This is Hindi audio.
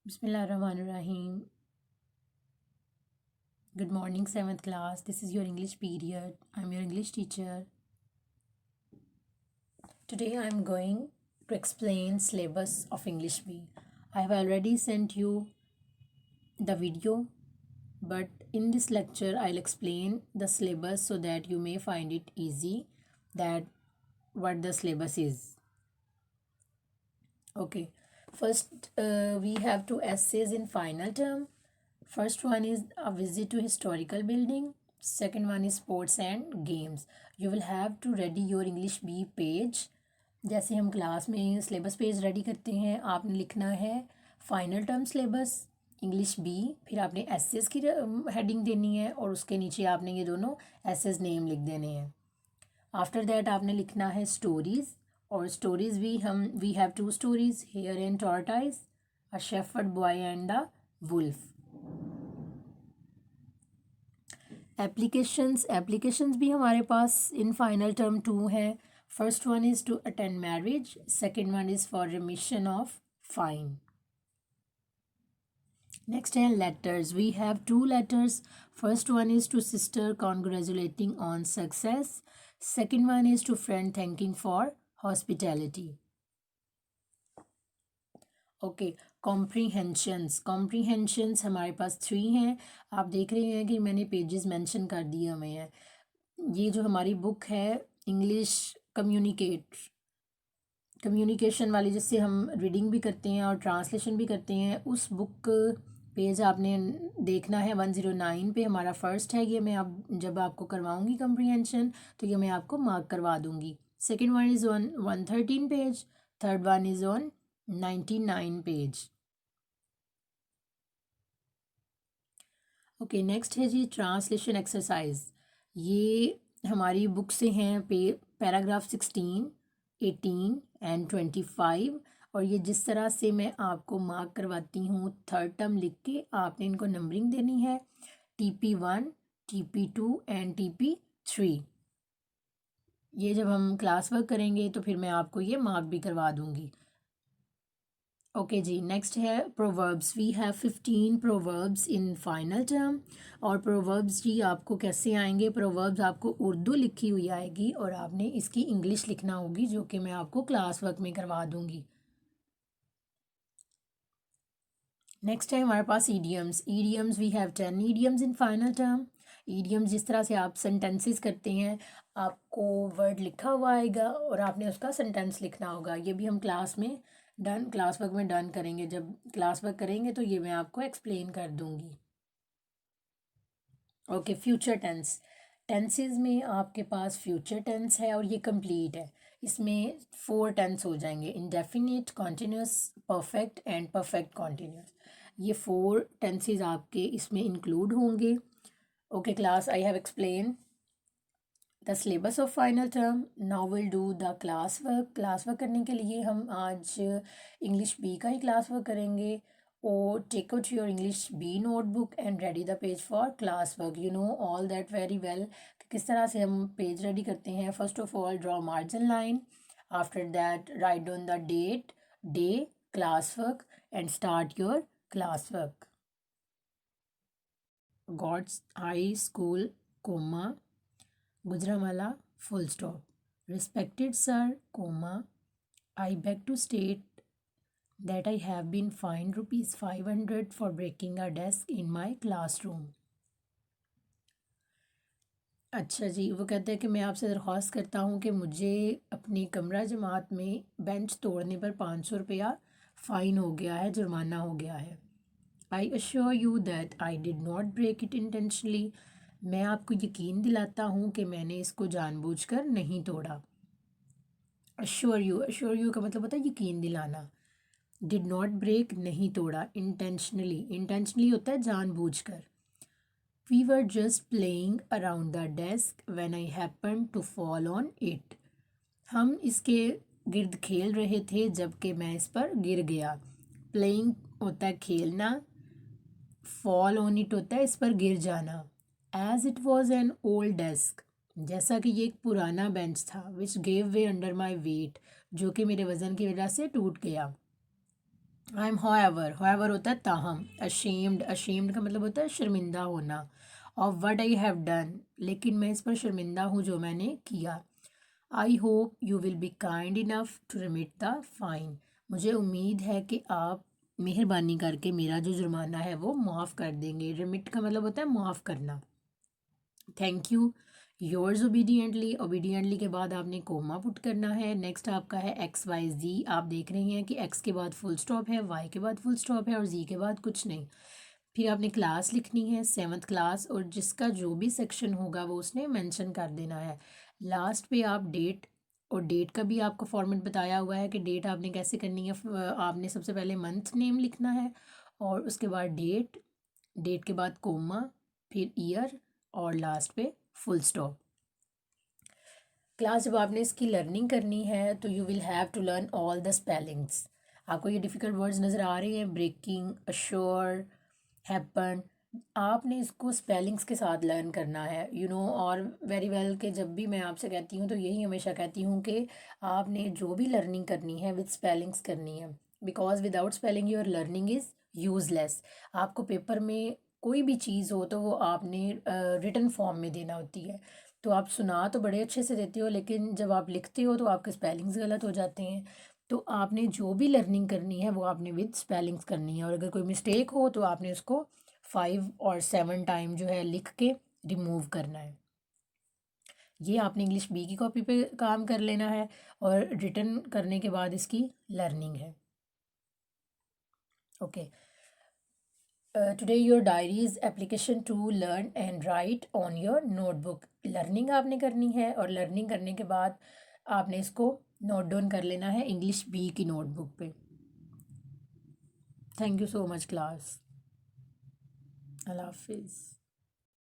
Bismillahirrahmanirrahim. Good morning, 7th class. This is your English period. I'm your English teacher. Today I'm going to explain syllabus of English B. I have already sent you the video, but in this lecture I'll explain the syllabus so that you may find it easy that what the syllabus is. Okay. First, we have two essays in final term. First one is a visit to historical building. Second one is sports and games. You will have to ready your English B page. जैसे हम क्लास में सिलेबस पेज रेडी करते हैं, आपने लिखना है final term syllabus English B, फिर आपने एसेस की हेडिंग देनी है और उसके नीचे आपने ये दोनों एसेस नेम लिख देने हैं. आफ्टर दैट आपने लिखना है स्टोरीज़, और स्टोरीज़ भी we have two stories, hare and tortoise, a shepherd boy and the wolf. Applications भी हमारे पास इन फाइनल टर्म 2 हैं. First one is to attend marriage, second one is for remission of fine. Next है letters. We have 2 letters. First one is to sister congratulating on success, second one is to friend thanking for hospitality. Okay. Comprehensions हमारे पास 3 हैं. आप देख रहे हैं कि मैंने पेजेस मेंशन कर दिए हुए हैं. ये जो हमारी बुक है इंग्लिश कम्युनिकेशन वाली, जिससे हम रीडिंग भी करते हैं और ट्रांसलेशन भी करते हैं, उस बुक पेज आपने देखना है 109 पे हमारा फर्स्ट है. ये मैं अब जब आपको करवाऊंगी कम्प्रीहेंशन तो ये मैं आपको मार्क करवा दूंगी. Second one is on 113 page, third one is on 99 page. Okay. Next है जी ट्रांसलेशन एक्सरसाइज. ये हमारी बुक से हैं पैराग्राफ 16, 18 एंड 25. और ये जिस तरह से मैं आपको मार्क करवाती हूँ थर्ड टर्म लिख के, आपने इनको नंबरिंग देनी है TP1, TP2 एंड TP3. ये जब हम क्लास वर्क करेंगे तो फिर मैं आपको ये मार्क भी करवा दूँगी. ओके जी. नेक्स्ट है proverbs. We have 15 proverbs in final term. और प्रोवर्ब्स जी आपको कैसे आएंगे? प्रोवर्ब्स आपको उर्दू लिखी हुई आएगी और आपने इसकी इंग्लिश लिखना होगी, जो कि मैं आपको क्लास वर्क में करवा दूंगी. नेक्स्ट है हमारे पास idioms. We have 10 idioms in final term. Idioms जिस तरह से आप सेंटेंसेस करते हैं, आपको वर्ड लिखा हुआ आएगा और आपने उसका सेंटेंस लिखना होगा. ये भी हम क्लास वर्क में डन करेंगे. जब क्लास वर्क करेंगे तो ये मैं आपको एक्सप्लेन कर दूंगी. ओके. फ्यूचर टेंसेस में आपके पास फ्यूचर टेंस है और ये कंप्लीट है. इसमें 4 टेंस हो जाएंगे: indefinite, continuous, perfect and perfect continuous. ये 4 टेंसेस आपके इसमें इंक्लूड होंगे. Okay class, I have explain the syllabus of final term. Now will do the class work करने के लिए हम आज इंग्लिश बी का ही क्लास वर्क करेंगे. or take out your English B notebook and ready the page for class work. You know all that very well कि किस तरह से हम पेज रेडी करते हैं. First of all draw margin line. After that write down the date, day, class work and start your class work. God's high school, comma, Gujranwala, full stop. Respected sir, comma, I beg to state that I have been fined rupees 500 for breaking a desk in my classroom. अच्छा जी. वो कहते हैं कि मैं आपसे दरख्वास्त करता हूँ कि मुझे अपनी कमरा जमात में बेंच तोड़ने पर 500 रुपया फ़ाइन हो गया है, जुर्माना हो गया है. I assure you that I did not break it intentionally. मैं आपको यकीन दिलाता हूँ कि मैंने इसको जानबूझकर नहीं तोड़ा. अश्योर यू का मतलब होता है यकीन दिलाना. डिड नॉट ब्रेक नहीं तोड़ा. इंटेंशनली होता है जानबूझकर. We were just playing around the desk when I happen to fall on it. हम इसके गिर्द खेल रहे थे जबकि मैं इस पर गिर गया. प्लेइंग होता है खेलना, फॉल ऑन इट होता है इस पर गिर जाना. As it was an old desk, जैसा कि ये एक पुराना बेंच था. Which gave way under my weight, जो कि मेरे वज़न की वजह से टूट गया. आई एम however होता है ताहम। अशेम्ड का मतलब होता है शर्मिंदा होना। और वट आई हैव डन, लेकिन मैं इस पर शर्मिंदा हूँ जो मैंने किया। I hope you will be kind enough to remit the fine, मुझे उम्मीद है कि आप मेहरबानी करके मेरा जो जुर्माना है वो माफ़ कर देंगे। रिमिट का मतलब होता है माफ़ करना। Thank you. Yours obediently, obediently के बाद आपने कोमा पुट करना है। नेक्स्ट आपका है एक्स वाई जी। आप देख रहे हैं कि एक्स के बाद फुल स्टॉप है, वाई के बाद फुल स्टॉप है और जी के बाद कुछ नहीं। फिर आपने क्लास लिखनी है, 7th क्लास, और जिसका जो भी सेक्शन होगा वो उसने मेंशन कर देना है। लास्ट पे आप डेट, और डेट का भी आपको फॉर्मेट बताया हुआ है कि डेट आपने कैसे करनी है। आपने सबसे पहले मंथ नेम लिखना है और उसके बाद डेट, डेट के बाद कोमा, फिर ईयर और लास्ट पे फुल स्टॉप। क्लास जब आपने इसकी लर्निंग करनी है तो you will have to learn all the spellings. आपको ये डिफ़िकल्ट वर्ड्स नज़र आ रहे हैं, ब्रेकिंग, अश्योर, हैपन। आपने इसको स्पेलिंग्स के साथ लर्न करना है, और वेरी वेल के जब भी मैं आपसे कहती हूँ तो यही हमेशा कहती हूँ कि आपने जो भी लर्निंग करनी है विद स्पेलिंग्स करनी है, because without spelling your learning is useless. आपको पेपर में कोई भी चीज़ हो तो वो आपने रिटन फॉर्म में देना होती है। तो आप सुना तो बड़े अच्छे से देते हो, लेकिन जब आप लिखते हो तो आपके स्पेलिंग्स गलत हो जाते हैं। तो आपने जो भी लर्निंग करनी है वो आपने विद स्पेलिंग्स करनी है, और अगर कोई मिस्टेक हो तो आपने उसको 5 और 7 टाइम जो है लिख के रिमूव करना है। ये आपने इंग्लिश बी की कॉपी पे काम कर लेना है, और रिटन करने के बाद इसकी लर्निंग है। Okay. Today your diaries application to learn and write on your notebook. Learning आपने करनी है, और लर्निंग करने के बाद आपने इसको नोट डाउन कर लेना है इंग्लिश बी की नोटबुक पे। Thank you so much class. अल्लाह हाफिज़।